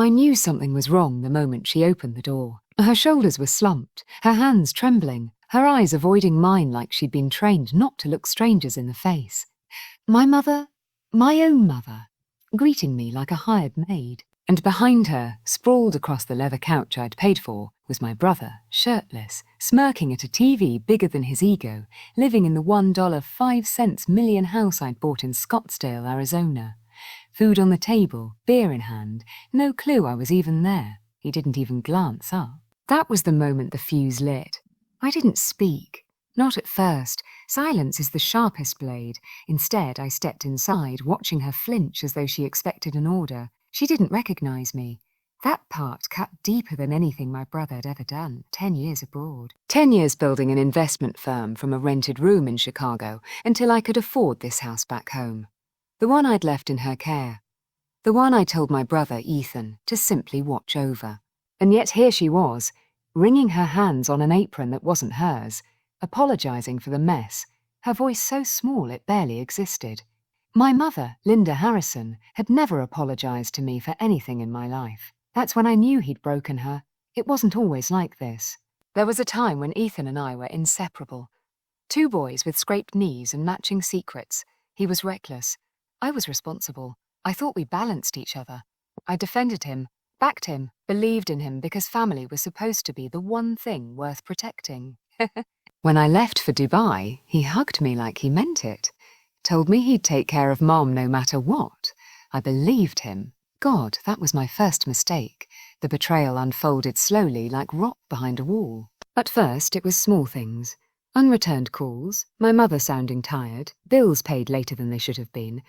I knew something was wrong the moment she opened the door. Her shoulders were slumped, her hands trembling, her eyes avoiding mine like she'd been trained not to look strangers in the face. My mother, my own mother, greeting me like a hired maid. And behind her, sprawled across the leather couch I'd paid for, was my brother, shirtless, smirking at a TV bigger than his ego, living in the $1.05 million house I'd bought in Scottsdale, Arizona. Food on the table, beer in hand, no clue I was even there. He didn't even glance up. That was the moment the fuse lit. I didn't speak. Not at first. Silence is the sharpest blade. Instead, I stepped inside, watching her flinch as though she expected an order. She didn't recognize me. That part cut deeper than anything my brother had ever done, 10 years abroad. 10 years building an investment firm from a rented room in Chicago until I could afford this house back home. The one I'd left in her care. The one I told my brother, Ethan, to simply watch over. And yet here she was, wringing her hands on an apron that wasn't hers, apologizing for the mess, her voice so small it barely existed. My mother, Linda Harrison, had never apologized to me for anything in my life. That's when I knew he'd broken her. It wasn't always like this. There was a time when Ethan and I were inseparable. Two boys with scraped knees and matching secrets. He was reckless. I was responsible. I thought we balanced each other. I defended him, backed him, believed in him because family was supposed to be the one thing worth protecting. When I left for Dubai, he hugged me like he meant it. Told me he'd take care of Mom no matter what. I believed him. God, that was my first mistake. The betrayal unfolded slowly like rock behind a wall. At first, it was small things. Unreturned calls, my mother sounding tired, bills paid later than they should have been.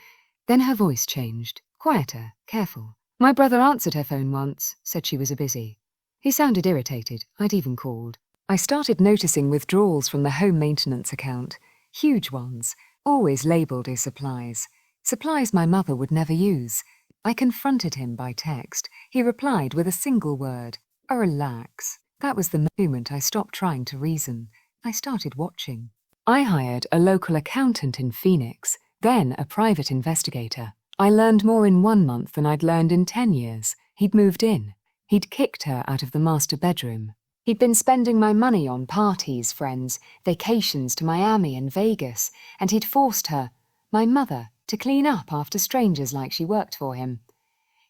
Then her voice changed, quieter, careful. My brother answered her phone once, said she was busy. He sounded irritated. I'd even called. I started noticing withdrawals from the home maintenance account. Huge ones. Always labelled as supplies. Supplies my mother would never use. I confronted him by text. He replied with a single word, relax. That was the moment I stopped trying to reason. I started watching. I hired a local accountant in Phoenix, then a private investigator. I learned more in 1 month than I'd learned in 10 years. He'd moved in. He'd kicked her out of the master bedroom. He'd been spending my money on parties, friends, vacations to Miami and Vegas, and he'd forced her, my mother, to clean up after strangers like she worked for him.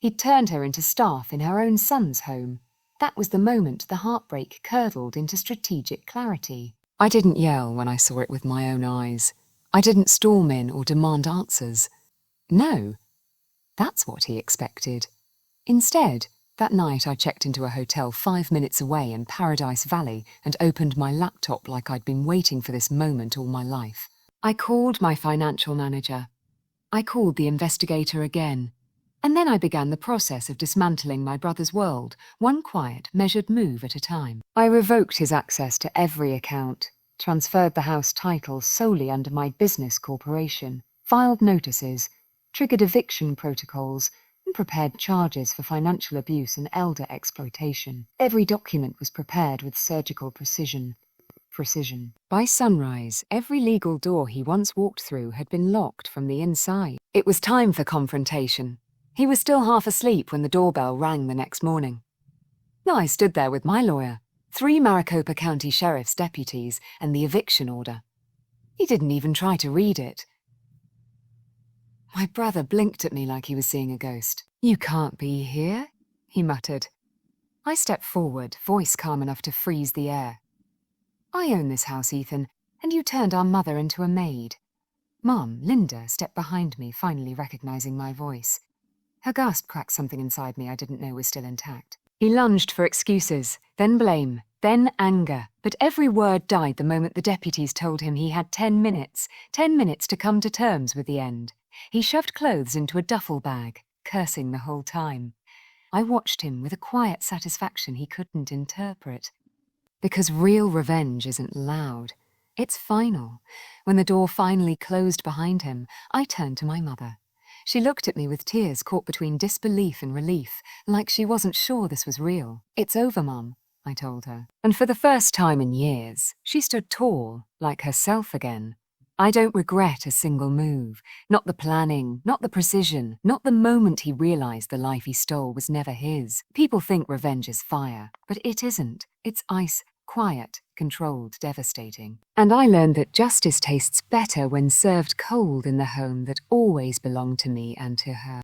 He'd turned her into staff in her own son's home. That was the moment the heartbreak curdled into strategic clarity. I didn't yell when I saw it with my own eyes. I didn't storm in or demand answers. No, that's what he expected. Instead, that night I checked into a hotel 5 minutes away in Paradise Valley and opened my laptop like I'd been waiting for this moment all my life. I called my financial manager. I called the investigator again. And then I began the process of dismantling my brother's world, one quiet, measured move at a time. I revoked his access to every account, transferred the house title solely under my business corporation, filed notices, triggered eviction protocols, and prepared charges for financial abuse and elder exploitation. Every document was prepared with surgical precision. By sunrise, every legal door he once walked through had been locked from the inside. It was time for confrontation. He was still half asleep when the doorbell rang the next morning. I stood there with my lawyer, 3 Maricopa County Sheriff's deputies, and the eviction order. He didn't even try to read it. My brother blinked at me like he was seeing a ghost. "You can't be here," he muttered. I stepped forward, voice calm enough to freeze the air. "I own this house, Ethan, and you turned our mother into a maid." Mom, Linda, stepped behind me, finally recognizing my voice. Her gasp cracked something inside me I didn't know was still intact. He lunged for excuses, then blame, then anger, but every word died the moment the deputies told him he had 10 minutes, 10 minutes to come to terms with the end. He shoved clothes into a duffel bag, cursing the whole time. I watched him with a quiet satisfaction he couldn't interpret. Because real revenge isn't loud. It's final. When the door finally closed behind him, I turned to my mother. She looked at me with tears caught between disbelief and relief, like she wasn't sure this was real. "It's over, Mum," I told her. And for the first time in years, she stood tall, like herself again. I don't regret a single move. Not the planning, not the precision, not the moment he realized the life he stole was never his. People think revenge is fire, but it isn't. It's ice, quiet, controlled, devastating. And I learned that justice tastes better when served cold in the home that always belonged to me and to her.